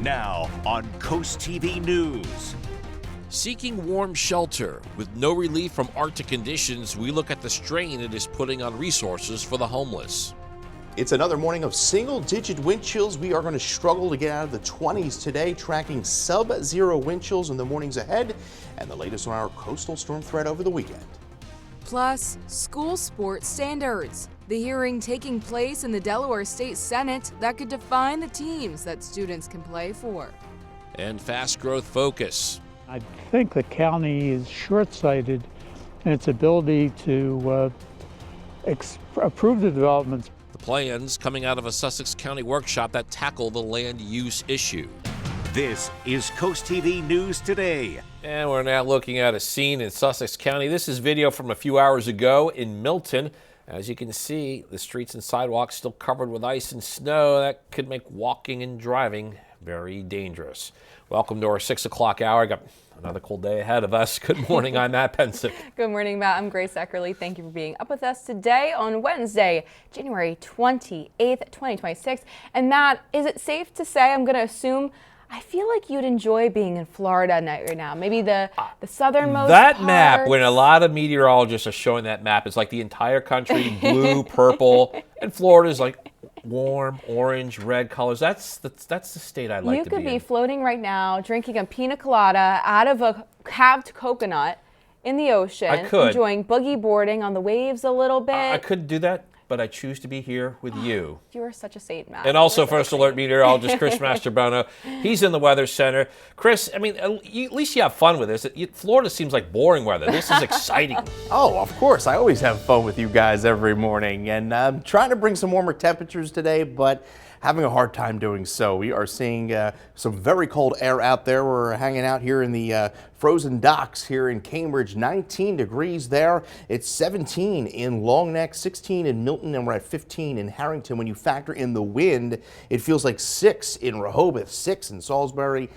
Now on CoastTV News. Seeking warm shelter. With no relief from Arctic conditions, we look at the strain it is putting on resources for the homeless. It's another morning of single-digit wind chills. We are going to struggle to get out of the 20s today, tracking sub-zero wind chills in the mornings ahead, and the latest on our coastal storm threat over the weekend. Plus, school sports standards. The hearing taking place in the Delaware State Senate that could define the teams that students can play for. And fast growth focus. I think the county is short-sighted in its ability to approve the developments. The plans coming out of a Sussex County workshop that tackle the land use issue. This is CoastTV News Today. And we're now looking at a scene in Sussex County. This is video from a few hours ago in Milton. As you can see, the streets and sidewalks still covered with ice and snow. That could make walking and driving very dangerous. Welcome to our 6 o'clock hour. Got another cold day ahead of us. Good morning, I'm Matt Pensick. Good morning, Matt. I'm Grace Eckerly. Thank you for being up with us today on Wednesday, January 28th, 2026. And Matt, is it safe to say, I'm going to assume, I feel like you'd enjoy being in Florida right now. Maybe the southernmost That parts. map, when a lot of meteorologists are showing that map, it's like the entire country, blue, purple, and Florida's like warm, orange, red colors. That's the state I'd like to be in. You could be floating right now, drinking a pina colada out of a halved coconut in the ocean. I could. Enjoying boogie boarding on the waves a little bit. I could do that, but I choose to be here with you. You are such a saint, Matt. And also First Alert meteorologist Chris Mastrobono. He's in the Weather Center. Chris, I mean, at least you have fun with this. Florida seems like boring weather. This is exciting. Oh, of course. I always have fun with you guys every morning. And I'm trying to bring some warmer temperatures today, but having a hard time doing so. We are seeing some very cold air out there. We're hanging out here in the frozen docks here in Cambridge. 19 degrees there. It's 17 in Long Neck, 16 in Milton, and we're at 15 in Harrington. When you factor in the wind, it feels like 6 in Rehoboth, 6 in Salisbury.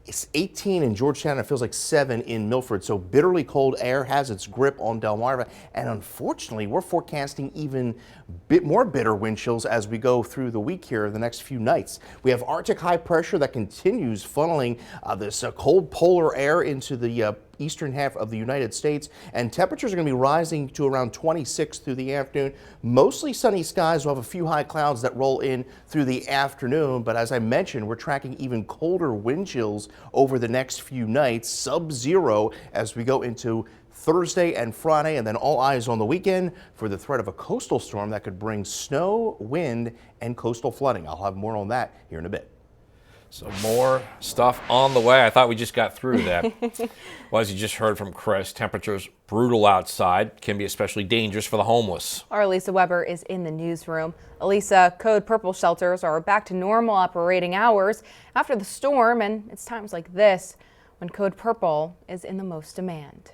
It's 18 in Georgetown. It feels like 7 in Milford. So bitterly cold air has its grip on Delmarva. And unfortunately, we're forecasting even bit more bitter wind chills as we go through the week here the next few nights. We have Arctic high pressure that continues funneling this cold polar air into the eastern half of the United States, and temperatures are going to be rising to around 26 through the afternoon. Mostly sunny skies. We'll have a few high clouds that roll in through the afternoon, but as I mentioned, we're tracking even colder wind chills over the next few nights, sub-zero as we go into Thursday and Friday, and then all eyes on the weekend for the threat of a coastal storm that could bring snow, wind, and coastal flooding. I'll have more on that here in a bit. So more stuff on the way. I thought we just got through that. Well, as you just heard from Chris, temperatures brutal outside, can be especially dangerous for the homeless. Our Elisa Weber is in the newsroom. Elisa, Code Purple shelters are back to normal operating hours after the storm, and it's times like this when Code Purple is in the most demand.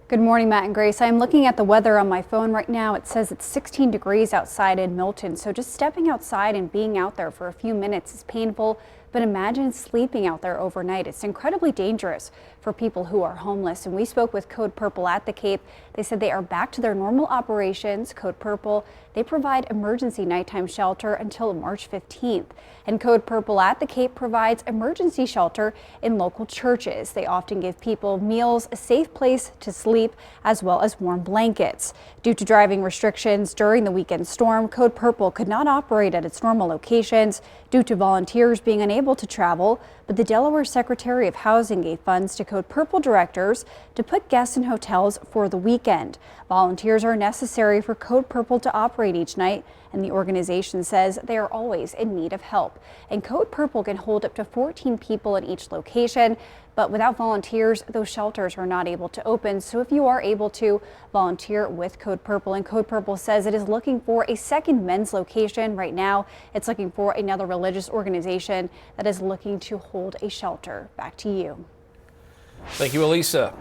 Good morning, Matt and Grace. I'm looking at the weather on my phone right now. It says it's 16 degrees outside in Milton. So just stepping outside and being out there for a few minutes is painful. But imagine sleeping out there overnight. It's incredibly dangerous for people who are homeless. And we spoke with Code Purple at the Cape. They said they are back to their normal operations. Code Purple, they provide emergency nighttime shelter until March 15th. And Code Purple at the Cape provides emergency shelter in local churches. They often give people meals, a safe place to sleep, as well as warm blankets. Due to driving restrictions during the weekend storm, Code Purple could not operate at its normal locations due to volunteers being unable to travel, but the Delaware Secretary of Housing gave funds to Code Purple directors to put guests in hotels for the weekend. Volunteers are necessary for Code Purple to operate each night, and the organization says they are always in need of help. And Code Purple can hold up to 14 people in each location, but without volunteers, those shelters are not able to open. So if you are able to volunteer with Code Purple, and Code Purple says it is looking for a second men's location right now, it's looking for another religious organization that is looking to hold a shelter. Back to you. Thank you, Elisa.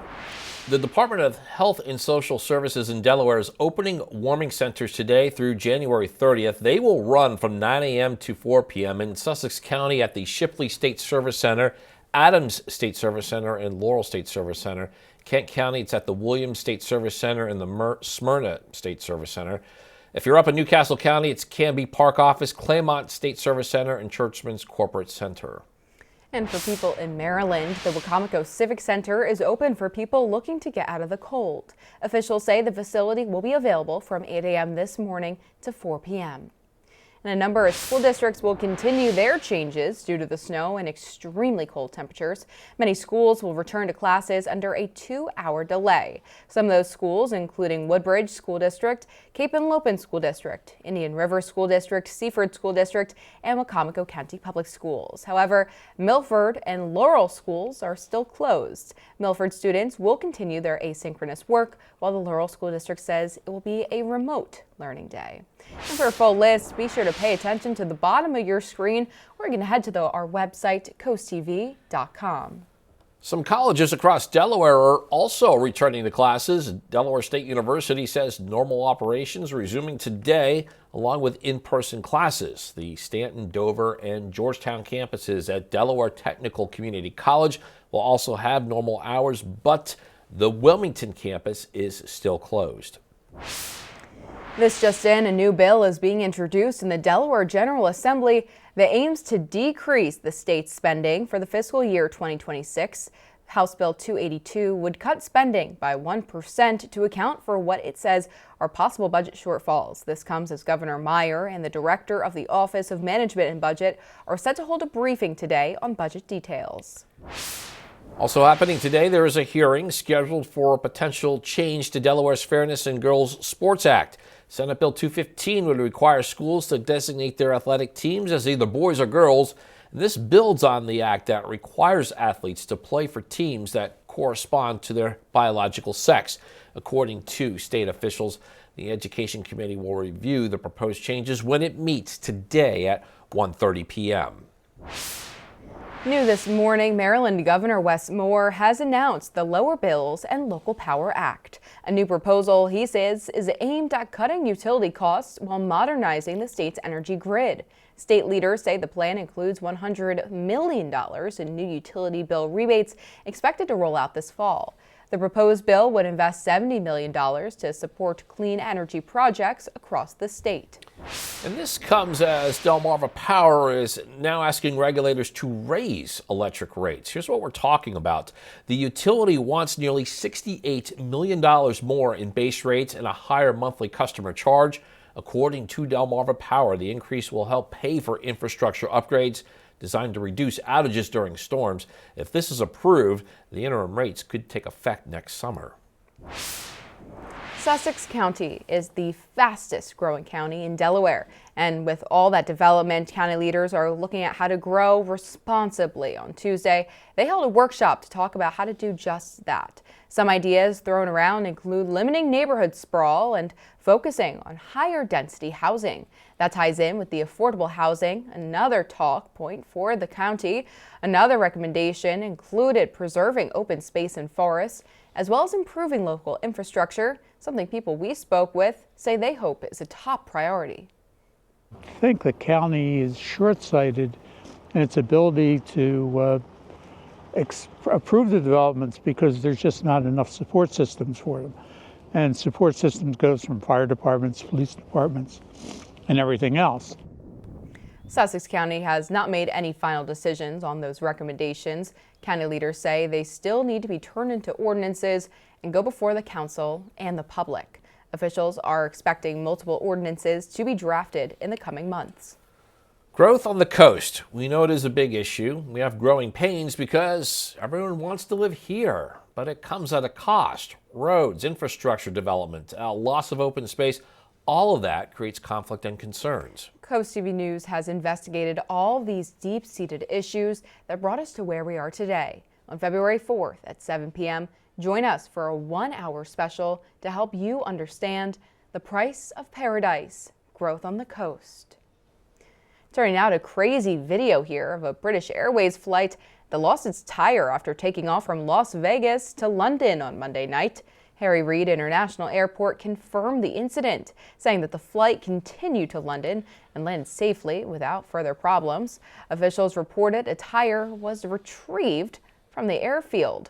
The Department of Health and Social Services in Delaware is opening warming centers today through January 30th. They will run from 9 a.m. to 4 p.m. in Sussex County at the Shipley State Service Center, Adams State Service Center, and Laurel State Service Center. Kent County, it's at the Williams State Service Center and the Smyrna State Service Center. If you're up in Newcastle County, it's Canby Park Office, Claymont State Service Center, and Churchman's Corporate Center. And for people in Maryland, the Wicomico Civic Center is open for people looking to get out of the cold. Officials say the facility will be available from 8 a.m. this morning to 4 p.m. And a number of school districts will continue their changes due to the snow and extremely cold temperatures. Many schools will return to classes under a 2-hour delay. Some of those schools, including Woodbridge School District, Cape and Lopin School District, Indian River School District, Seaford School District, and Wicomico County Public Schools. However, Milford and Laurel schools are still closed. Milford students will continue their asynchronous work, while the Laurel School District says it will be a remote learning day. And for a full list, be sure to pay attention to the bottom of your screen, or you can head to our website, CoastTV.com. Some colleges across Delaware are also returning to classes. Delaware State University says normal operations resuming today, along with in-person classes. The Stanton, Dover, and Georgetown campuses at Delaware Technical Community College will also have normal hours, but the Wilmington campus is still closed. This just in, a new bill is being introduced in the Delaware General Assembly that aims to decrease the state's spending for the fiscal year 2026. House Bill 282 would cut spending by 1% to account for what it says are possible budget shortfalls. This comes as Governor Meyer and the director of the Office of Management and Budget are set to hold a briefing today on budget details. Also happening today, there is a hearing scheduled for a potential change to Delaware's Fairness in Girls Sports Act. Senate Bill 215 would require schools to designate their athletic teams as either boys or girls. This builds on the act that requires athletes to play for teams that correspond to their biological sex. According to state officials, the Education Committee will review the proposed changes when it meets today at 1:30 p.m. New this morning, Maryland Governor Wes Moore has announced the Lower Bills and Local Power Act. A new proposal, he says, is aimed at cutting utility costs while modernizing the state's energy grid. State leaders say the plan includes $100 million in new utility bill rebates expected to roll out this fall. The proposed bill would invest $70 million to support clean energy projects across the state. And this comes as Delmarva Power is now asking regulators to raise electric rates. Here's what we're talking about. The utility wants nearly $68 million more in base rates and a higher monthly customer charge. According to Delmarva Power, the increase will help pay for infrastructure upgrades designed to reduce outages during storms. If this is approved, the interim rates could take effect next summer. Sussex County is the fastest growing county in Delaware. And with all that development, county leaders are looking at how to grow responsibly. On Tuesday, they held a workshop to talk about how to do just that. Some ideas thrown around include limiting neighborhood sprawl and focusing on higher density housing. That ties in with the affordable housing, another talk point for the county. Another recommendation included preserving open space and forests, as well as improving local infrastructure, something people we spoke with say they hope is a top priority. I think the county is short-sighted in its ability to approve the developments because there's just not enough support systems for them. And support systems goes from fire departments, police departments, and everything else. Sussex County has not made any final decisions on those recommendations. County leaders say they still need to be turned into ordinances and go before the council and the public. Officials are expecting multiple ordinances to be drafted in the coming months. Growth on the coast. We know it is a big issue. We have growing pains because everyone wants to live here, but it comes at a cost. Roads, infrastructure development, loss of open space, all of that creates conflict and concerns. CoastTV News has investigated all these deep-seated issues that brought us to where we are today. On February 4th at 7 p.m., join us for a 1-hour special to help you understand the price of paradise, growth on the coast. Turning now to crazy video here of a British Airways flight that lost its tire after taking off from Las Vegas to London on Monday night. Harry Reid International Airport confirmed the incident, saying that the flight continued to London and landed safely without further problems. Officials reported a tire was retrieved from the airfield.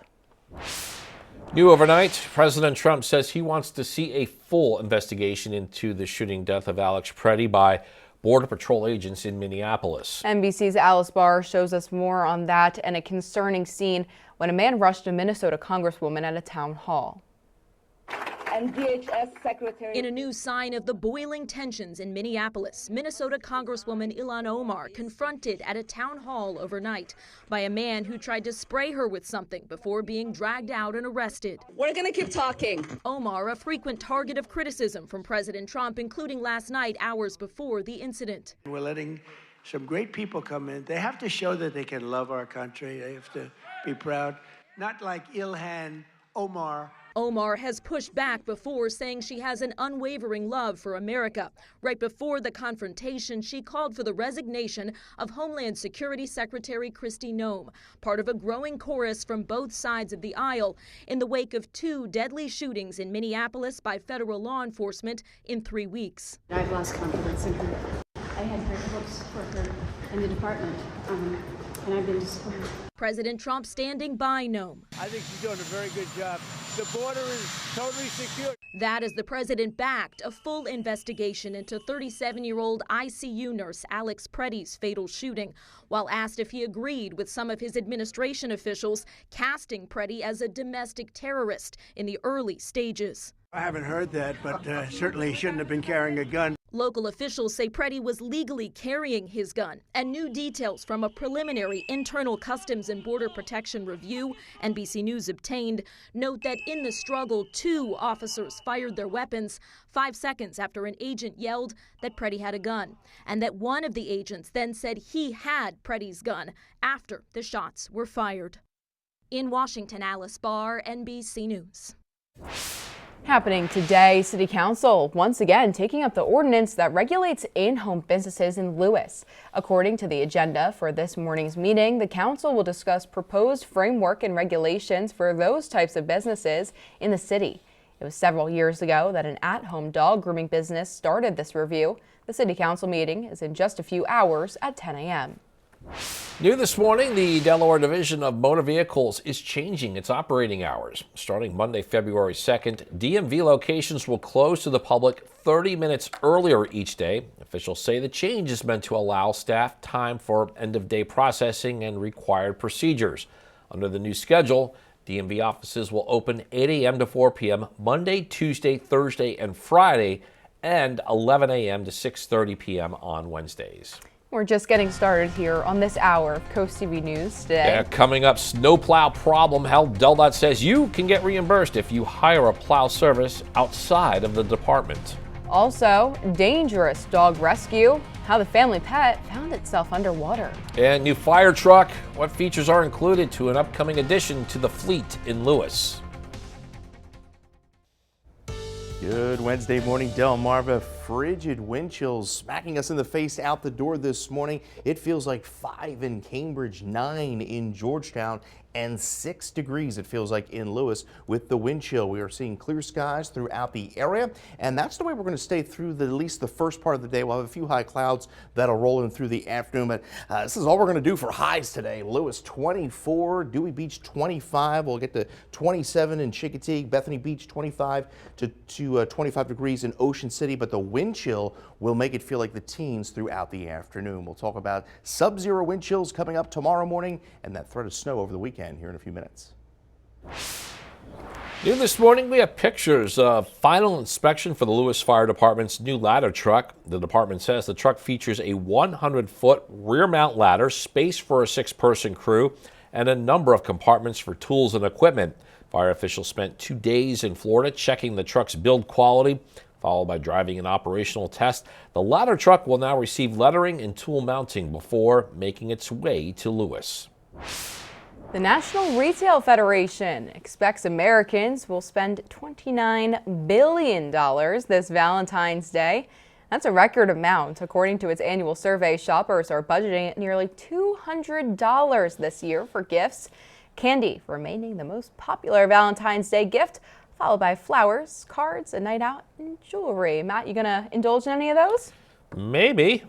New overnight, President Trump says he wants to see a full investigation into the shooting death of Alex Preddy by Border Patrol agents in Minneapolis. NBC's Alice Barr shows us more on that and a concerning scene when a man rushed a Minnesota congresswoman at a town hall. And DHS Secretary. In a new sign of the boiling tensions in Minneapolis, Minnesota Congresswoman Ilhan Omar confronted at a town hall overnight by a man who tried to spray her with something before being dragged out and arrested. We're going to keep talking. Omar, a frequent target of criticism from President Trump, including last night, hours before the incident. We're letting some great people come in. They have to show that they can love our country. They have to be proud. Not like Ilhan Omar. Omar has pushed back before, saying she has an unwavering love for America. Right before the confrontation, she called for the resignation of Homeland Security Secretary Kristi Noem, part of a growing chorus from both sides of the aisle in the wake of 2 deadly shootings in Minneapolis by federal law enforcement in 3 weeks. I've lost confidence in her. I had great hopes for her in the department, and I've been disappointed. President Trump standing by Noem. I think she's doing a very good job. The border is totally secure. That as the president backed a full investigation into 37-year-old ICU nurse Alex Preddy's fatal shooting, while asked if he agreed with some of his administration officials casting Preddy as a domestic terrorist in the early stages. I haven't heard that, but certainly he shouldn't have been carrying a gun. Local officials say Preddy was legally carrying his gun, and new details from a preliminary internal Customs and Border Protection review NBC News obtained note that in the struggle, 2 officers fired their weapons 5 seconds after an agent yelled that Preddy had a gun, and that one of the agents then said he had Preddy's gun after the shots were fired. In Washington, Alice Barr, NBC News. Happening today, City Council once again taking up the ordinance that regulates in-home businesses in Lewis. According to the agenda for this morning's meeting, the council will discuss proposed framework and regulations for those types of businesses in the city. It was several years ago that an at-home dog grooming business started this review. The City Council meeting is in just a few hours at 10 a.m. New this morning, the Delaware Division of Motor Vehicles is changing its operating hours. Starting Monday, February 2nd, DMV locations will close to the public 30 minutes earlier each day. Officials say the change is meant to allow staff time for end-of-day processing and required procedures. Under the new schedule, DMV offices will open 8 a.m. to 4 p.m. Monday, Tuesday, Thursday, and Friday, and 11 a.m. to 6:30 p.m. on Wednesdays. We're just getting started here on this hour of CoastTV News today. Yeah, coming up, snowplow problem. How DelDOT says you can get reimbursed if you hire a plow service outside of the department. Also, dangerous dog rescue. How the family pet found itself underwater. And new fire truck. What features are included to an upcoming addition to the fleet in Lewis? Good Wednesday morning, Delmarva. Frigid wind chills smacking us in the face out the door this morning. It feels like 5 in Cambridge, 9 in Georgetown, and 6 degrees it feels like in Lewis with the wind chill. We are seeing clear skies throughout the area, and that's the way we're going to stay through at least the first part of the day. We'll have a few high clouds that'll roll in through the afternoon, but this is all we're going to do for highs today. Lewis 24, Dewey Beach 25. We'll get to 27 in Chickateague, Bethany Beach 25 to 25 degrees in Ocean City, but the wind chill will make it feel like the teens throughout the afternoon. We'll talk about sub-zero wind chills coming up tomorrow morning and that threat of snow over the weekend here in a few minutes. New this morning, we have pictures of final inspection for the Lewis Fire Department's new ladder truck. The department says the truck features a 100-foot rear mount ladder, space for a 6-person crew, and a number of compartments for tools and equipment. Fire officials spent 2 days in Florida checking the truck's build quality, followed by driving an operational test. The ladder truck will now receive lettering and tool mounting before making its way to Lewis. The National Retail Federation expects Americans will spend $29 billion this Valentine's Day. That's a record amount. According to its annual survey, shoppers are budgeting nearly $200 this year for gifts. Candy remaining the most popular Valentine's Day gift, followed by flowers, cards, a night out, and jewelry. Matt, you gonna indulge in any of those? Maybe.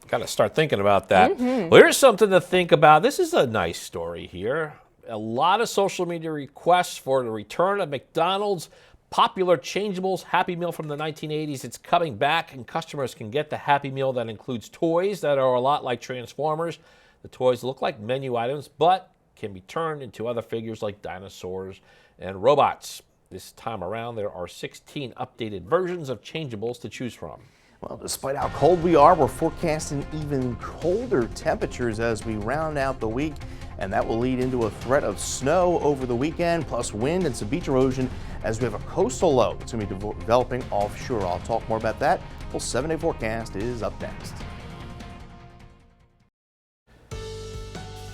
Got to start thinking about that. Well, here's something to think about. This is a nice story here. A lot of social media requests for the return of McDonald's popular changeables Happy Meal from the 1980s. It's coming back, and customers can get the Happy Meal that includes toys that are a lot like Transformers. The toys look like menu items, but can be turned into other figures like dinosaurs and robots. This time around, there are 16 updated versions of changeables to choose from. Well, despite how cold we are, we're forecasting even colder temperatures as we round out the week, and that will lead into a threat of snow over the weekend, plus wind and some beach erosion as we have a coastal low. It's going to be developing offshore. I'll talk more about that. Full 7-day forecast is up next.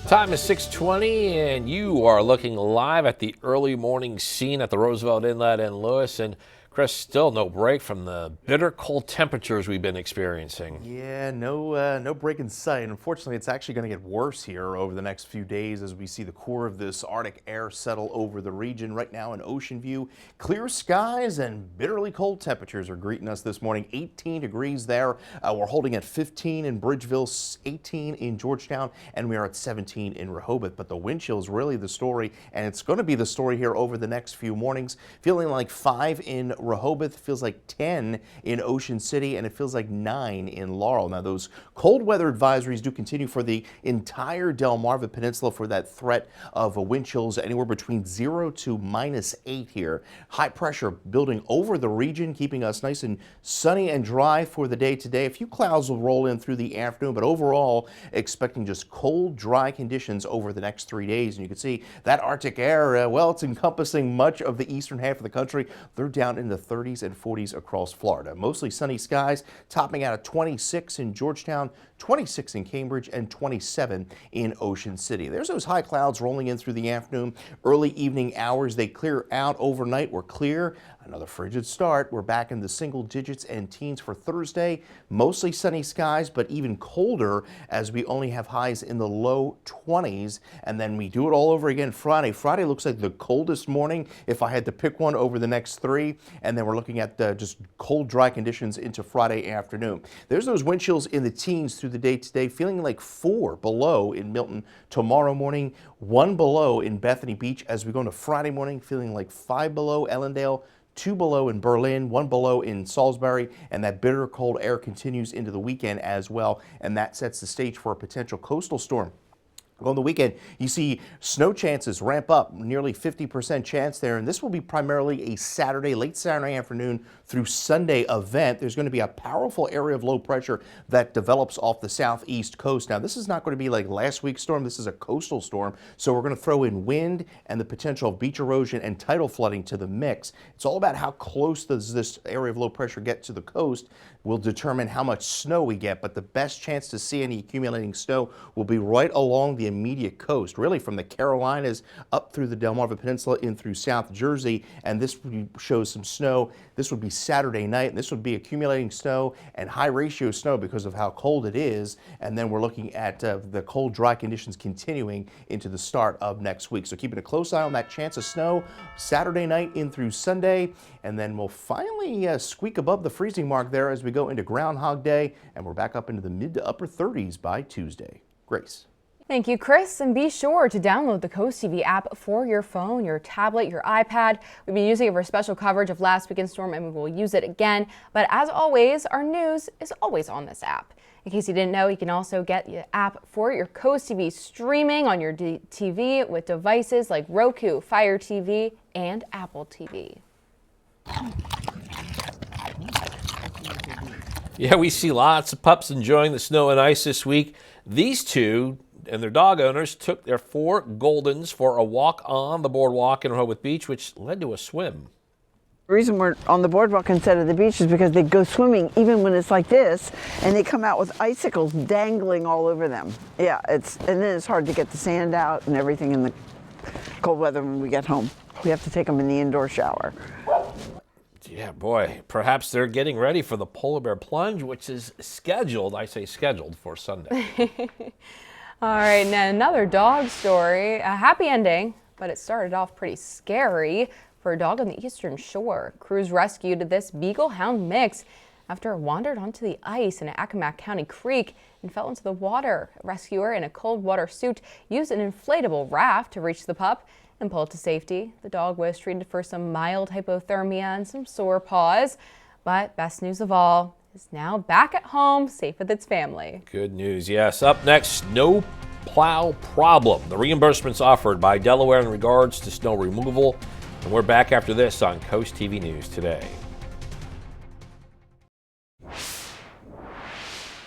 Time is 6:20, and you are looking live at the early morning scene at the Roosevelt Inlet in Lewis. And Chris, still no break from the bitter cold temperatures we've been experiencing. Yeah, no break in sight. Unfortunately, it's actually going to get worse here over the next few days as we see the core of this Arctic air settle over the region. Right now in Ocean View, clear skies and bitterly cold temperatures are greeting us this morning. 18 degrees there. We're holding at 15 in Bridgeville, 18 in Georgetown, and we are at 17 in Rehoboth. But the wind chill is really the story, and it's going to be the story here over the next few mornings. Feeling like 5 in Rehoboth, feels like 10 in Ocean City, and it feels like 9 in Laurel. Now, those cold weather advisories do continue for the entire Delmarva Peninsula for that threat of wind chills anywhere between 0 to -8 here. High pressure building over the region, keeping us nice and sunny and dry for the day today. A few clouds will roll in through the afternoon, but overall expecting just cold, dry conditions over the next 3 days. And you can see that Arctic air, well, it's encompassing much of the eastern half of the country. They're down in the 30s and 40s across Florida. Mostly sunny skies, topping out at 26 in Georgetown, 26 in Cambridge, and 27 in Ocean City. There's those high clouds rolling in through the afternoon. Early evening hours, they clear out overnight. We're clear. Another frigid start. We're back in the single digits and teens for Thursday. Mostly sunny skies, but even colder as we only have highs in the low 20s. And then we do it all over again Friday. Friday looks like the coldest morning if I had to pick one over the next 3. And then we're looking at just cold, dry conditions into Friday afternoon. There's those wind chills in the teens through the day today, feeling like 4 below in Milton tomorrow morning, 1 below in Bethany Beach as we go into Friday morning, feeling like 5 below Ellendale, 2 below in Berlin, 1 below in Salisbury, and that bitter cold air continues into the weekend as well, and that sets the stage for a potential coastal storm. On the weekend, you see snow chances ramp up, nearly 50% chance there, and this will be primarily a Saturday, late Saturday afternoon through Sunday event. There's going to be a powerful area of low pressure that develops off the southeast coast. Now, this is not going to be like last week's storm. This is a coastal storm, so we're going to throw in wind and the potential of beach erosion and tidal flooding to the mix. It's all about how close does this area of low pressure get to the coast will determine how much snow we get, but the best chance to see any accumulating snow will be right along the immediate coast, really from the Carolinas up through the Delmarva Peninsula in through South Jersey, and this shows some snow. This would be Saturday night, and this would be accumulating snow and high ratio snow because of how cold it is, and then we're looking at the cold, dry conditions continuing into the start of next week. So keeping a close eye on that chance of snow Saturday night in through Sunday, and then we'll finally squeak above the freezing mark there as we go into Groundhog Day, and we're back up into the mid to upper 30s by Tuesday. Grace. Thank you, Chris, and be sure to download the CoastTV app for your phone, your tablet, your iPad. We've been using it for special coverage of last weekend's storm, and we will use it again. But as always, our news is always on this app. In case you didn't know, you can also get the app for your CoastTV streaming on your TV with devices like Roku, Fire TV, and Apple TV. Yeah, we see lots of pups enjoying the snow and ice this week. These two and their dog owners took their 4 Goldens for a walk on the boardwalk in Rehoboth Beach, which led to a swim. The reason we're on the boardwalk instead of the beach is because they go swimming even when it's like this, and they come out with icicles dangling all over them. Yeah, and then it's hard to get the sand out and everything in the cold weather when we get home. We have to take them in the indoor shower. Yeah, boy, perhaps they're getting ready for the polar bear plunge, which is scheduled, I say scheduled, for Sunday. All right, now another dog story. A happy ending, but it started off pretty scary for a dog on the Eastern Shore. Crews rescued this Beagle Hound mix. after it wandered onto the ice in Accomack County Creek and fell into the water. A rescuer in a cold water suit used an inflatable raft to reach the pup and pull it to safety. The dog was treated for some mild hypothermia and some sore paws, but best news of all, is now back at home, safe with its family. Good news, yes. Up next, snow plow problem. The reimbursements offered by Delaware in regards to snow removal. And we're back after this on Coast TV News Today.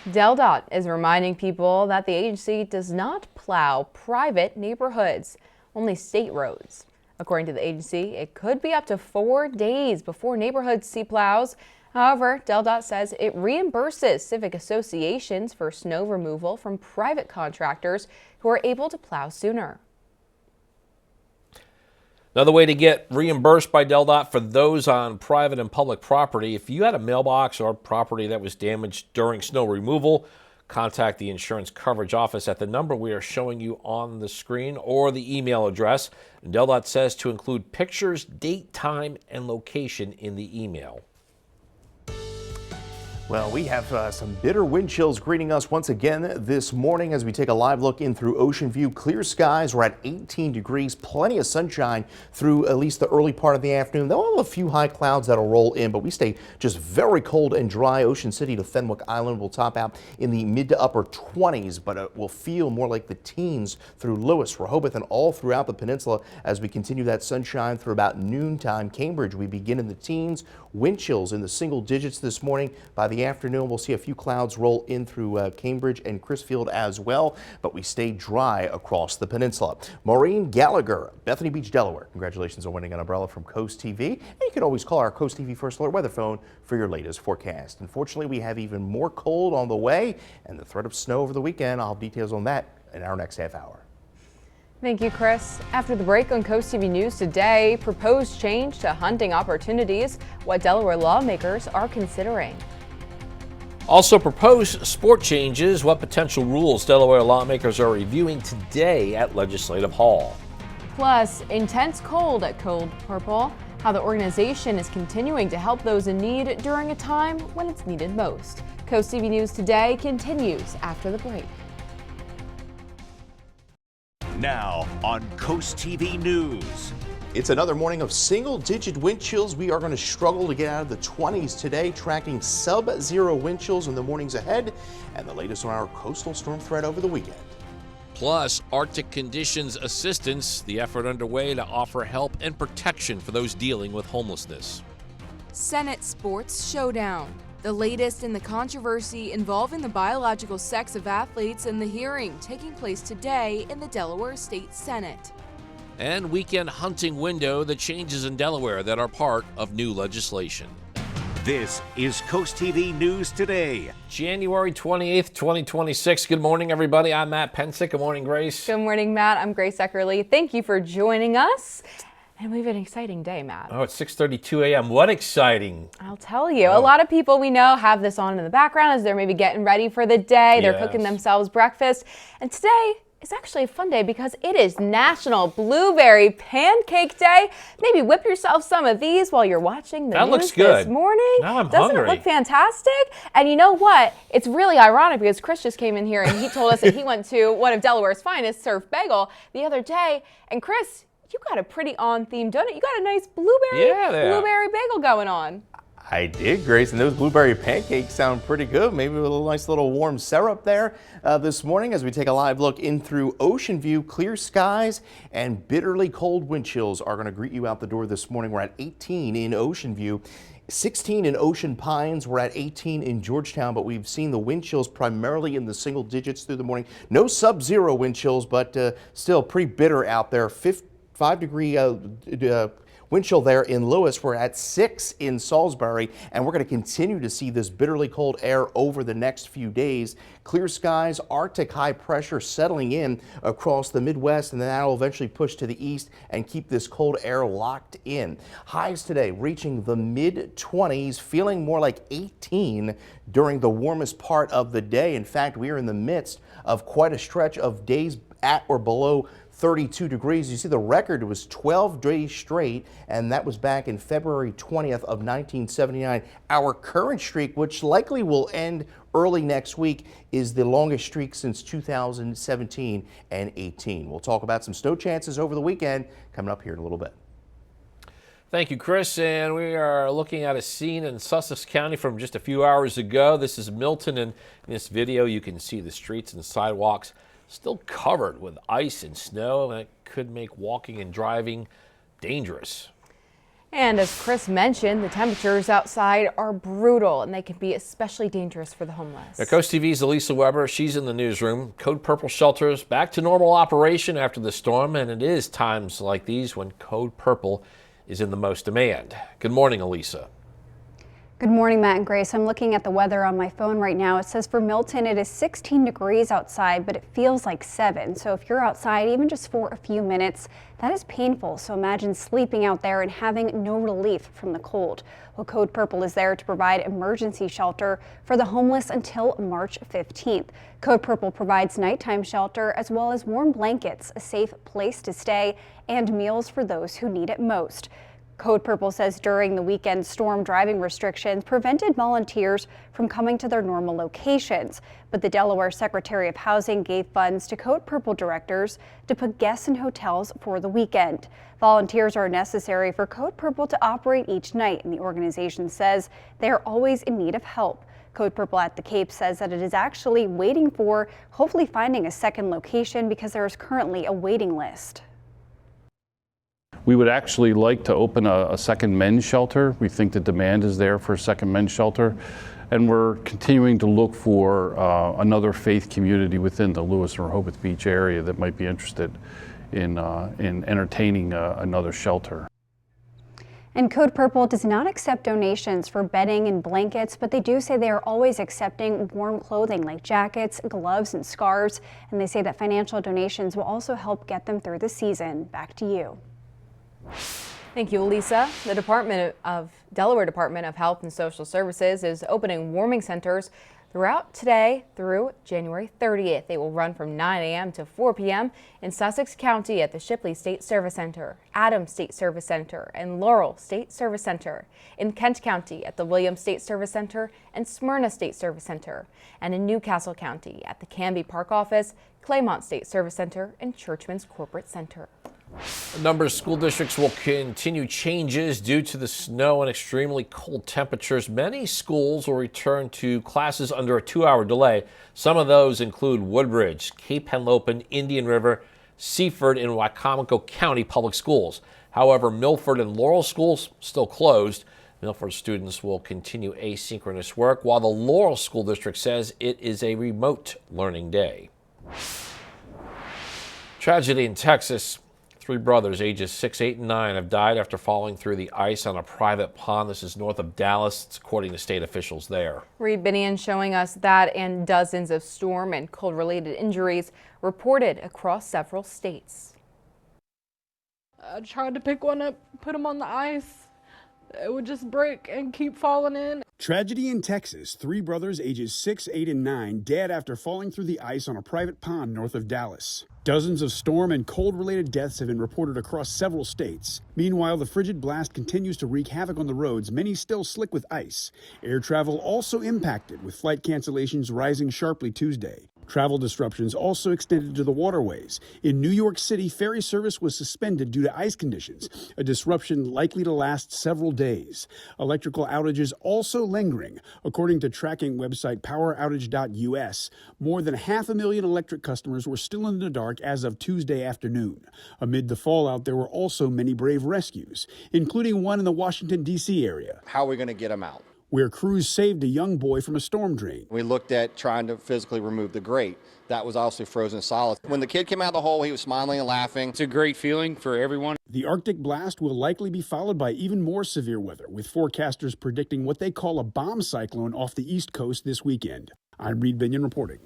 DelDOT is reminding people that the agency does not plow private neighborhoods, only state roads. According to the agency, it could be up to 4 days before neighborhoods see plows. However, DelDOT says it reimburses civic associations for snow removal from private contractors who are able to plow sooner. Another way to get reimbursed by DelDOT for those on private and public property: if you had a mailbox or property that was damaged during snow removal, contact the insurance coverage office at the number we are showing you on the screen or the email address. And DelDOT says to include pictures, date, time, and location in the email. Well, we have some bitter wind chills greeting us once again this morning as we take a live look in through Ocean View. Clear skies. We're at 18 degrees. Plenty of sunshine through at least the early part of the afternoon. There'll have a few high clouds that'll roll in, but we stay just very cold and dry. Ocean City to Fenwick Island will top out in the mid to upper 20s, but it will feel more like the teens through Lewis, Rehoboth, and all throughout the peninsula as we continue that sunshine through about noontime. Cambridge, we begin in the teens. Wind chills in the single digits this morning. By the afternoon, we'll see a few clouds roll in through Cambridge and Crisfield as well, but we stay dry across the peninsula. Maureen Gallagher, Bethany Beach, Delaware. Congratulations on winning an umbrella from Coast TV. And you can always call our Coast TV First Alert weather phone for your latest forecast. Unfortunately, we have even more cold on the way and the threat of snow over the weekend. I'll have details on that in our next half hour. Thank you, Chris. After the break on Coast TV News Today, proposed change to hunting opportunities, what Delaware lawmakers are considering. Also, proposed sport changes, what potential rules Delaware lawmakers are reviewing today at Legislative Hall. Plus, intense cold at Cold Purple, how the organization is continuing to help those in need during a time when it's needed most. Coast TV News Today continues after the break. Now on Coast TV News. It's another morning of single-digit wind chills. We are going to struggle to get out of the 20s today, tracking sub-zero wind chills in the mornings ahead, and the latest on our coastal storm threat over the weekend. Plus, Arctic conditions assistance, the effort underway to offer help and protection for those dealing with homelessness. Senate Sports Showdown. The latest in the controversy involving the biological sex of athletes and the hearing taking place today in the Delaware State Senate. And weekend hunting window, the changes in Delaware that are part of new legislation. This is Coast TV News Today. January 28th, 2026. Good morning, everybody. I'm Matt Pensick. Good morning, Grace. Good morning, Matt. I'm Grace Eckerly. Thank you for joining us. And we have an exciting day, Matt. Oh, it's 6:32 a.m. What exciting. I'll tell you. A lot of people we know have this on in the background as they're maybe getting ready for the day. They're cooking themselves breakfast. And today is actually a fun day because it is National Blueberry Pancake Day. Maybe whip yourself some of these while you're watching the news this morning. Now I'm Doesn't hungry. it look fantastic? And you know what? It's really ironic because Chris just came in here and he told us that he went to one of Delaware's finest, Surf Bagel, the other day. And Chris, you got a pretty on-theme donut. You got a nice blueberry bagel going on. I did, Grace, and those blueberry pancakes sound pretty good. Maybe with a nice little warm syrup there this morning as we take a live look in through Ocean View. Clear skies and bitterly cold wind chills are going to greet you out the door this morning. We're at 18 in Ocean View. 16 in Ocean Pines. We're at 18 in Georgetown, but we've seen the wind chills primarily in the single digits through the morning. No sub-zero wind chills, but still pretty bitter out there. 5-degree wind chill there in Lewis. We're at 6 in Salisbury, and we're going to continue to see this bitterly cold air over the next few days. Clear skies, Arctic high pressure settling in across the Midwest, and then that will eventually push to the east and keep this cold air locked in. Highs today reaching the mid-20s, feeling more like 18 during the warmest part of the day. In fact, we are in the midst of quite a stretch of days at or below 32 degrees. You see the record was 12 days straight, and that was back in February 20th of 1979. Our current streak, which likely will end early next week, is the longest streak since 2017 and 18. We'll talk about some snow chances over the weekend coming up here in a little bit. Thank you, Chris. And we are looking at a scene in Sussex County from just a few hours ago. This is Milton, and in this video you can see the streets and sidewalks still covered with ice and snow, and it could make walking and driving dangerous. And as Chris mentioned, the temperatures outside are brutal, and they can be especially dangerous for the homeless. Now, CoastTV's Elisa Weber, she's in the newsroom. Code Purple shelters back to normal operation after the storm, and it is times like these when Code Purple is in the most demand. Good morning, Elisa. Good morning, Matt and Grace. I'm looking at the weather on my phone right now. It says for Milton, it is 16 degrees outside, but it feels like 7. So if you're outside, even just for a few minutes, that is painful. So imagine sleeping out there and having no relief from the cold. Well, Code Purple is there to provide emergency shelter for the homeless until March 15th. Code Purple provides nighttime shelter as well as warm blankets, a safe place to stay, and meals for those who need it most. Code Purple says during the weekend, storm driving restrictions prevented volunteers from coming to their normal locations. But the Delaware Secretary of Housing gave funds to Code Purple directors to put guests in hotels for the weekend. Volunteers are necessary for Code Purple to operate each night, and the organization says they are always in need of help. Code Purple at the Cape says that it is actually waiting for, hopefully finding a second location because there is currently a waiting list. We would actually like to open a second men's shelter. We think the demand is there for a second men's shelter. And we're continuing to look for another faith community within the Lewis or Rehoboth Beach area that might be interested in entertaining another shelter. And Code Purple does not accept donations for bedding and blankets, but they do say they are always accepting warm clothing like jackets, gloves, and scarves. And they say that financial donations will also help get them through the season. Back to you. Thank you, Elisa. The Delaware Department of Health and Social Services is opening warming centers throughout today through January 30th. They will run from 9 a.m. to 4 p.m. in Sussex County at the Shipley State Service Center, Adams State Service Center, and Laurel State Service Center, in Kent County at the Williams State Service Center and Smyrna State Service Center, and in Newcastle County at the Canby Park Office, Claymont State Service Center, and Churchman's Corporate Center. A number of school districts will continue changes due to the snow and extremely cold temperatures. Many schools will return to classes under a 2-hour delay. Some of those include Woodbridge, Cape Henlopen, Indian River, Seaford, and Wicomico County Public Schools. However, Milford and Laurel schools still closed. Milford students will continue asynchronous work, while the Laurel School District says it is a remote learning day. Tragedy in Texas. 3 brothers, ages 6, 8, and 9, have died after falling through the ice on a private pond. This is north of Dallas. It's according to state officials there. Reed Binion showing us that and dozens of storm and cold-related injuries reported across several states. I tried to pick one up, put them on the ice. It would just break and keep falling in. Tragedy in Texas. 3 brothers ages 6, 8, and 9 dead after falling through the ice on a private pond north of Dallas. Dozens of storm and cold-related deaths have been reported across several states. Meanwhile, the frigid blast continues to wreak havoc on the roads, many still slick with ice. Air travel also impacted, with flight cancellations rising sharply Tuesday. Travel disruptions also extended to the waterways. In New York City, ferry service was suspended due to ice conditions, a disruption likely to last several days. Electrical outages also lingering. According to tracking website poweroutage.us, more than 500,000 electric customers were still in the dark as of Tuesday afternoon. Amid the fallout, there were also many brave rescues, including one in the Washington, D.C. area. How are we going to get them out? Where crews saved a young boy from a storm drain. We looked at trying to physically remove the grate. That was also frozen solid. When the kid came out of the hole, he was smiling and laughing. It's a great feeling for everyone. The Arctic blast will likely be followed by even more severe weather, with forecasters predicting what they call a bomb cyclone off the East Coast this weekend. I'm Reed Binion reporting.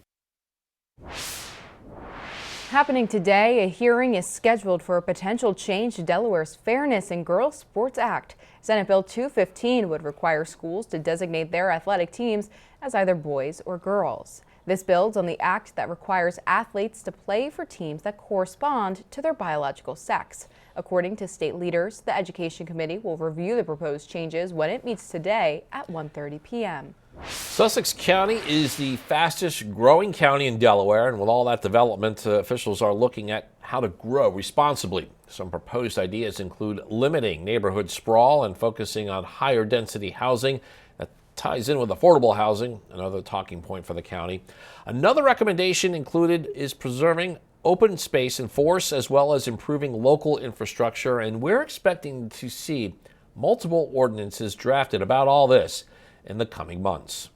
Happening today, a hearing is scheduled for a potential change to Delaware's Fairness in Girls Sports Act. Senate Bill 215 would require schools to designate their athletic teams as either boys or girls. This builds on the act that requires athletes to play for teams that correspond to their biological sex. According to state leaders, the Education Committee will review the proposed changes when it meets today at 1:30 p.m. Sussex County is the fastest growing county in Delaware, and with all that development, officials are looking at how to grow responsibly. Some proposed ideas include limiting neighborhood sprawl and focusing on higher density housing. That ties in with affordable housing, another talking point for the county. Another recommendation included is preserving open space and force, as well as improving local infrastructure, and we're expecting to see multiple ordinances drafted about all this in the coming months.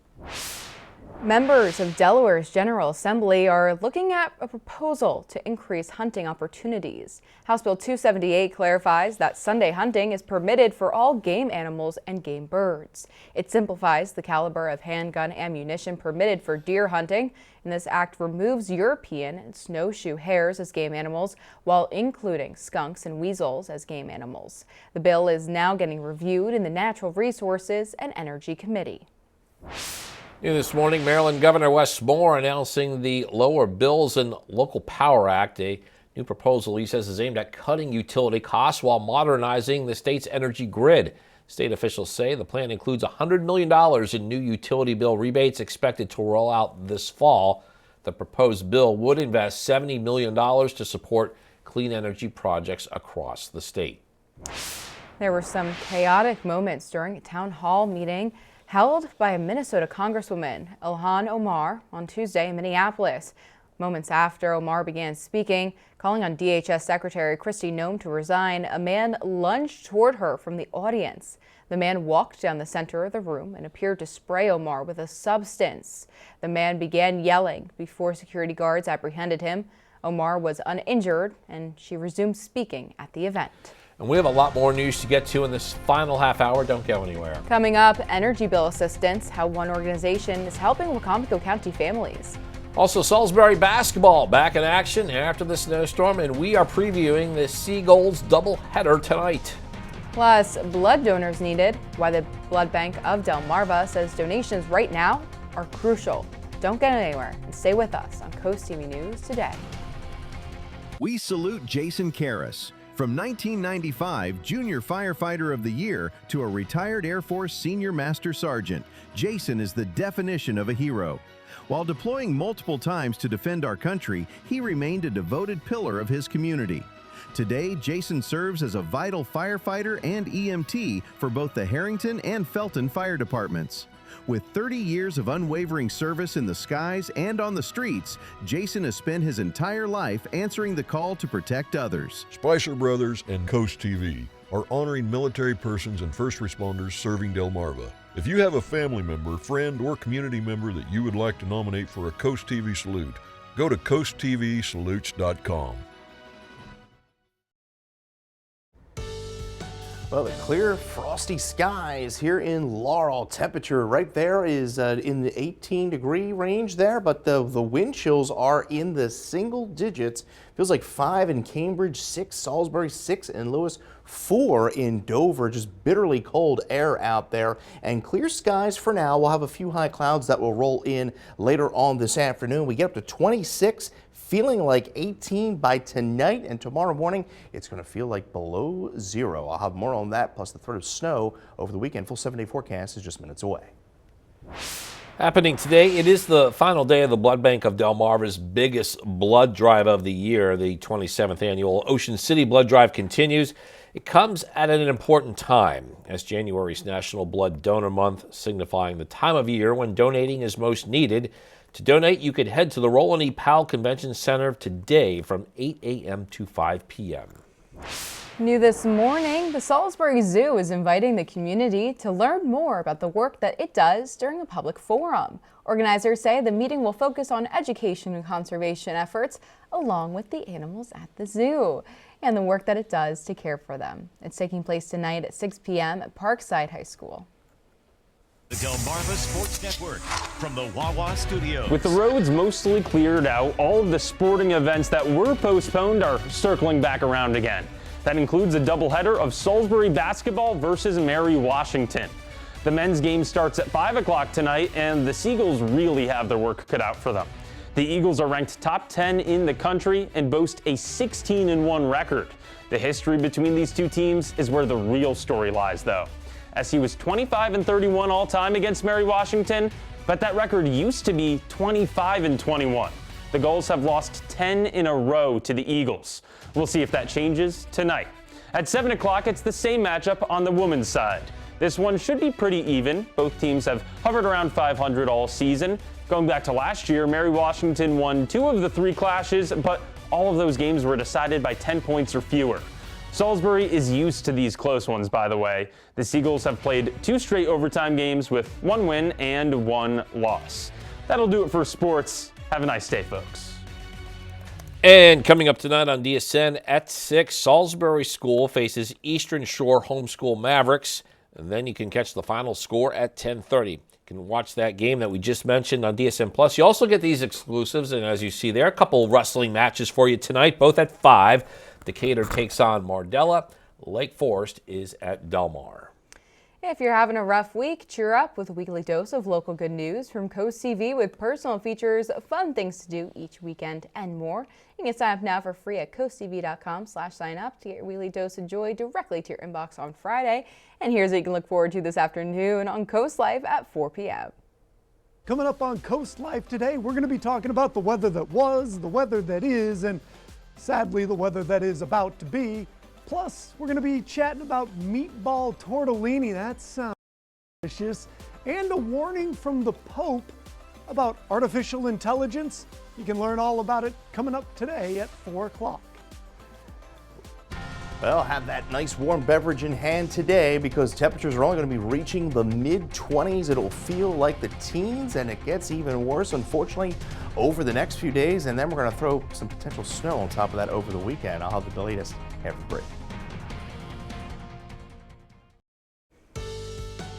Members of Delaware's General Assembly are looking at a proposal to increase hunting opportunities. House Bill 278 clarifies that Sunday hunting is permitted for all game animals and game birds. It simplifies the caliber of handgun ammunition permitted for deer hunting, and this act removes European and snowshoe hares as game animals while including skunks and weasels as game animals. The bill is now getting reviewed in the Natural Resources and Energy Committee. This morning, Maryland Governor Wes Moore announcing the Lower Bills and Local Power Act, a new proposal he says is aimed at cutting utility costs while modernizing the state's energy grid. State officials say the plan includes $100 million in new utility bill rebates expected to roll out this fall. The proposed bill would invest $70 million to support clean energy projects across the state. There were some chaotic moments during a town hall meeting held by a Minnesota Congresswoman, Ilhan Omar, on Tuesday in Minneapolis. Moments after Omar began speaking, calling on DHS Secretary Kristi Noem to resign, a man lunged toward her from the audience. The man walked down the center of the room and appeared to spray Omar with a substance. The man began yelling before security guards apprehended him. Omar was uninjured, and she resumed speaking at the event. And we have a lot more news to get to in this final half hour. Don't go anywhere. Coming up, energy bill assistance, how one organization is helping Wacomico County families. Also, Salisbury basketball back in action after the snowstorm, and we are previewing the Seagulls doubleheader tonight. Plus, blood donors needed, why the blood bank of Delmarva says donations right now are crucial. Don't get anywhere and stay with us on Coast TV News today. We salute Jason Karras. From 1995 Junior Firefighter of the Year to a retired Air Force Senior Master Sergeant, Jason is the definition of a hero. While deploying multiple times to defend our country, he remained a devoted pillar of his community. Today, Jason serves as a vital firefighter and EMT for both the Harrington and Felton Fire Departments. With 30 years of unwavering service in the skies and on the streets, Jason has spent his entire life answering the call to protect others. Spicer Brothers and Coast TV are honoring military persons and first responders serving Delmarva. If you have a family member, friend, or community member that you would like to nominate for a Coast TV salute, go to coasttvsalutes.com. Well, the clear, frosty skies here in Laurel. Temperature right there is in the 18-degree range there, but the wind chills are in the single digits. Feels like 5 in Cambridge, 6 Salisbury, 6 in Lewis, 4 in Dover. Just bitterly cold air out there. And clear skies for now. We'll have a few high clouds that will roll in later on this afternoon. We get up to 26. Feeling like 18 by tonight, and tomorrow morning it's going to feel like below 0. I'll have more on that, plus the threat of snow over the weekend. Full 7-day forecast is just minutes away. Happening today, it is the final day of the blood bank of Delmarva's biggest blood drive of the year. The 27th annual Ocean City Blood Drive continues. It comes at an important time, as January's National Blood Donor Month, signifying the time of year when donating is most needed. To donate, you could head to the Roland E. Powell Convention Center today from 8 a.m. to 5 p.m. New this morning, the Salisbury Zoo is inviting the community to learn more about the work that it does during a public forum. Organizers say the meeting will focus on education and conservation efforts, along with the animals at the zoo and the work that it does to care for them. It's taking place tonight at 6 p.m. at Parkside High School. The Delmarva Sports Network from the Wawa Studio. With the roads mostly cleared out, all of the sporting events that were postponed are circling back around again. That includes a doubleheader of Salisbury basketball versus Mary Washington. The men's game starts at 5 o'clock tonight, and the Seagulls really have their work cut out for them. The Eagles are ranked top 10 in the country and boast a 16-1 record. The history between these two teams is where the real story lies, though. SC was 25-31 all-time against Mary Washington, but that record used to be 25-21. The Gulls have lost 10 in a row to the Eagles. We'll see if that changes tonight. At 7 o'clock, it's the same matchup on the women's side. This one should be pretty even. Both teams have hovered around 500 all season. Going back to last year, Mary Washington won 2 of the 3 clashes, but all of those games were decided by 10 points or fewer. Salisbury is used to these close ones, by the way. The Seagulls have played 2 straight overtime games with 1 win and 1 loss. That'll do it for sports. Have a nice day, folks. And coming up tonight on DSN at 6, Salisbury School faces Eastern Shore Homeschool Mavericks. And then you can catch the final score at 10:30. You can watch that game that we just mentioned on DSN Plus. You also get these exclusives, and as you see there, a couple wrestling matches for you tonight, both at 5. Decatur takes on Mardella. Lake Forest is at Delmar. If you're having a rough week, cheer up with a weekly dose of local good news from CoastTV with personal features, fun things to do each weekend, and more. You can sign up now for free at coasttv.com/sign up to get your weekly dose of joy directly to your inbox on Friday. And here's what you can look forward to this afternoon on Coast Life at 4 p.m. Coming up on Coast Life today, we're going to be talking about the weather that was, the weather that is, and sadly the weather that is about to be. Plus, we're going to be chatting about meatball tortellini. That sounds delicious. And a warning from the Pope about artificial intelligence. You can learn all about it coming up today at 4 o'clock. Well, have that nice warm beverage in hand today because temperatures are only going to be reaching the mid-20s. It'll feel like the teens, and it gets even worse, unfortunately, over the next few days. And then we're going to throw some potential snow on top of that over the weekend. I'll have the latest after the break.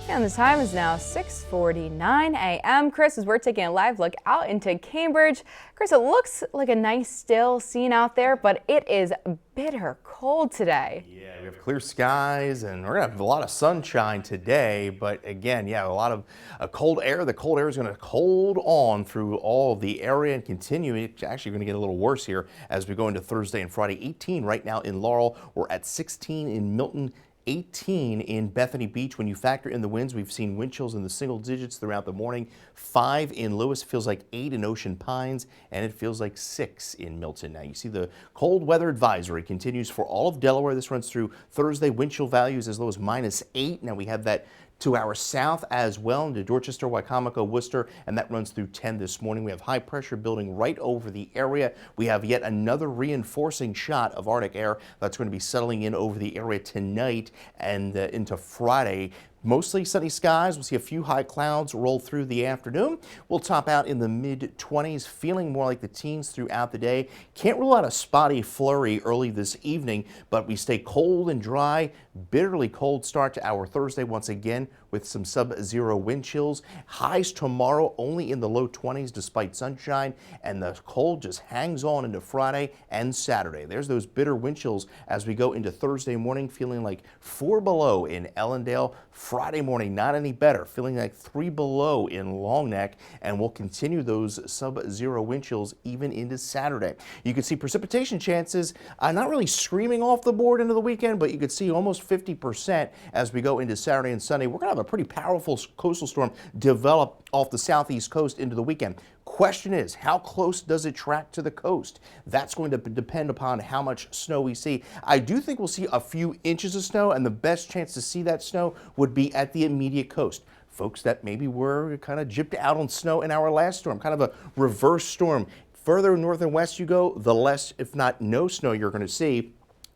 And the time is now 6:49 a.m. Chris, as we're taking a live look out into Cambridge. Chris, it looks like a nice still scene out there, but it is bitter cold today. Yeah, we have clear skies and we're going to have a lot of sunshine today. But again, yeah, a lot of cold air. The cold air is going to hold on through all of the area and continue. It's actually going to get a little worse here as we go into Thursday and Friday. 18 right now in Laurel. We're at 16 in Milton. 18 in Bethany Beach. When you factor in the winds, we've seen wind chills in the single digits throughout the morning. 5 in Lewis, feels like 8 in Ocean Pines, and it feels like 6 in Milton. Now you see the cold weather advisory continues for all of Delaware. This runs through Thursday. Wind chill values as low as -8. Now we have that to our south as well into Dorchester, Wycomico, Worcester, and that runs through 10 this morning. We have high pressure building right over the area. We have yet another reinforcing shot of Arctic air that's going to be settling in over the area tonight and into Friday. Mostly sunny skies. We'll see a few high clouds roll through the afternoon. We'll top out in the mid-20s, feeling more like the teens throughout the day. Can't rule out a spotty flurry early this evening, but we stay cold and dry. Bitterly cold start to our Thursday once again with some sub-zero wind chills. Highs tomorrow only in the low 20s despite sunshine, and the cold just hangs on into Friday and Saturday. There's those bitter wind chills as we go into Thursday morning, feeling like 4 below in Ellendale. Friday morning, not any better, feeling like 3 below in Long Neck, and we'll continue those sub-zero wind chills even into Saturday. You can see precipitation chances not really screaming off the board into the weekend, but you could see almost 50% as we go into Saturday and Sunday. We're going to have a pretty powerful coastal storm develop off the southeast coast into the weekend. Question is, how close does it track to the coast? That's going to depend upon how much snow we see. I do think we'll see a few inches of snow, and the best chance to see that snow would be at the immediate coast. Folks that maybe were kind of gypped out on snow in our last storm, kind of a reverse storm. Further north and west you go, the less, if not no snow you're going to see.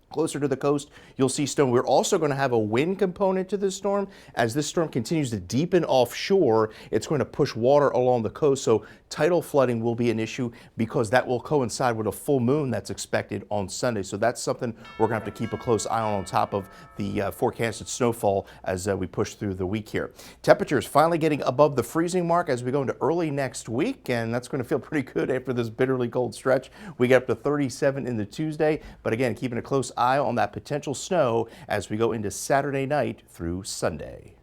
Closer to the coast, you'll see snow. We're also going to have a wind component to this storm. As this storm continues to deepen offshore, it's going to push water along the coast, so tidal flooding will be an issue because that will coincide with a full moon that's expected on Sunday. So that's something we're going to have to keep a close eye on top of the forecasted snowfall as we push through the week here. Temperatures finally getting above the freezing mark as we go into early next week, and that's going to feel pretty good after this bitterly cold stretch. We get up to 37 in the Tuesday, but again, keeping a close eye on that potential snow as we go into Saturday night through Sunday.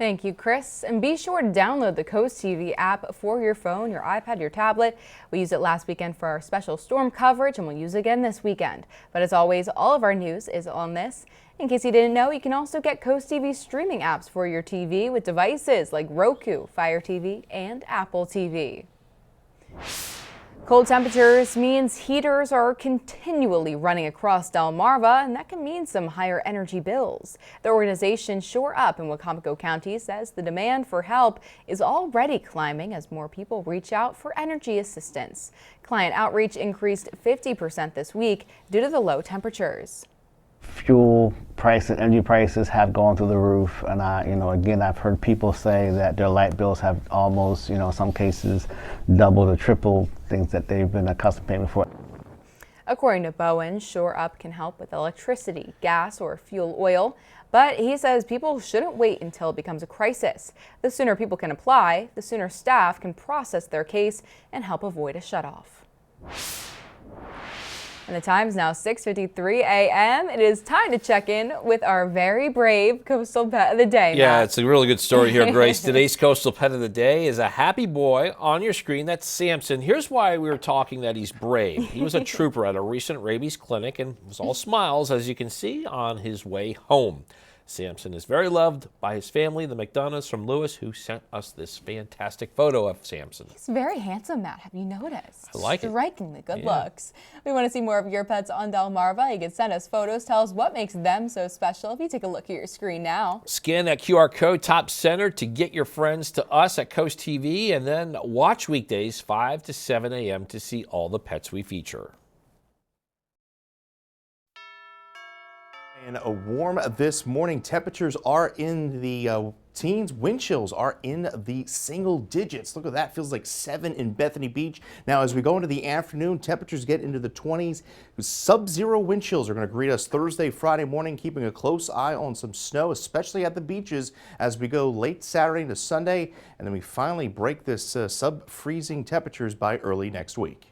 Thank you, Chris. And be sure to download the CoastTV app for your phone, your iPad, your tablet. We used it last weekend for our special storm coverage, and we'll use it again this weekend. But as always, all of our news is on this. In case you didn't know, you can also get CoastTV streaming apps for your TV with devices like Roku, Fire TV, and Apple TV. Cold temperatures means heaters are continually running across Delmarva, and that can mean some higher energy bills. The organization Shore Up in Wacomico County says the demand for help is already climbing as more people reach out for energy assistance. Client outreach increased 50% this week due to the low temperatures. Fuel prices, energy prices have gone through the roof, and again, I've heard people say that their light bills have almost, in some cases, doubled or tripled things that they've been accustomed to paying before. According to Bowen, Shore Up can help with electricity, gas, or fuel oil, but he says people shouldn't wait until it becomes a crisis. The sooner people can apply, the sooner staff can process their case and help avoid a shutoff. And the time is now 6:53 a.m. It is time to check in with our very brave coastal pet of the day. Yeah, Matt. it's a really good story here, Grace. Today's coastal pet of the day is a happy boy on your screen. That's Samson. Here's why we were talking that he's brave. He was a trooper at a recent rabies clinic and was all smiles, as you can see, on his way home. Samson is very loved by his family, the McDonoughs from Lewis, who sent us this fantastic photo of Samson. He's very handsome, Matt. Have you noticed? I like it. Strikingly good looks. We want to see more of your pets on Delmarva. You can send us photos. Tell us what makes them so special. If you take a look at your screen now. Scan that QR code top center to get your friends to us at Coast TV, and then watch weekdays 5 to 7 a.m. to see all the pets we feature. And a warm this morning. Temperatures are in the teens. Wind chills are in the single digits. Look at that. Feels like 7 in Bethany Beach. Now, as we go into the afternoon, temperatures get into the 20s. Sub-zero wind chills are going to greet us Thursday, Friday morning, keeping a close eye on some snow, especially at the beaches as we go late Saturday to Sunday. And then we finally break this sub-freezing temperatures by early next week.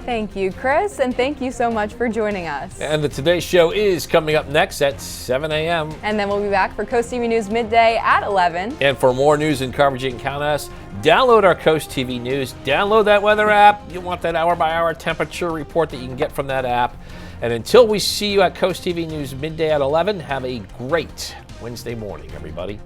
Thank you, Chris, and thank you so much for joining us. And the Today Show is coming up next at 7 a.m. And then we'll be back for Coast TV News midday at 11. And for more news and coverage, you can count on us. Download our Coast TV News. Download that weather app. You want that hour-by-hour temperature report that you can get from that app. And until we see you at Coast TV News midday at 11, have a great Wednesday morning, everybody.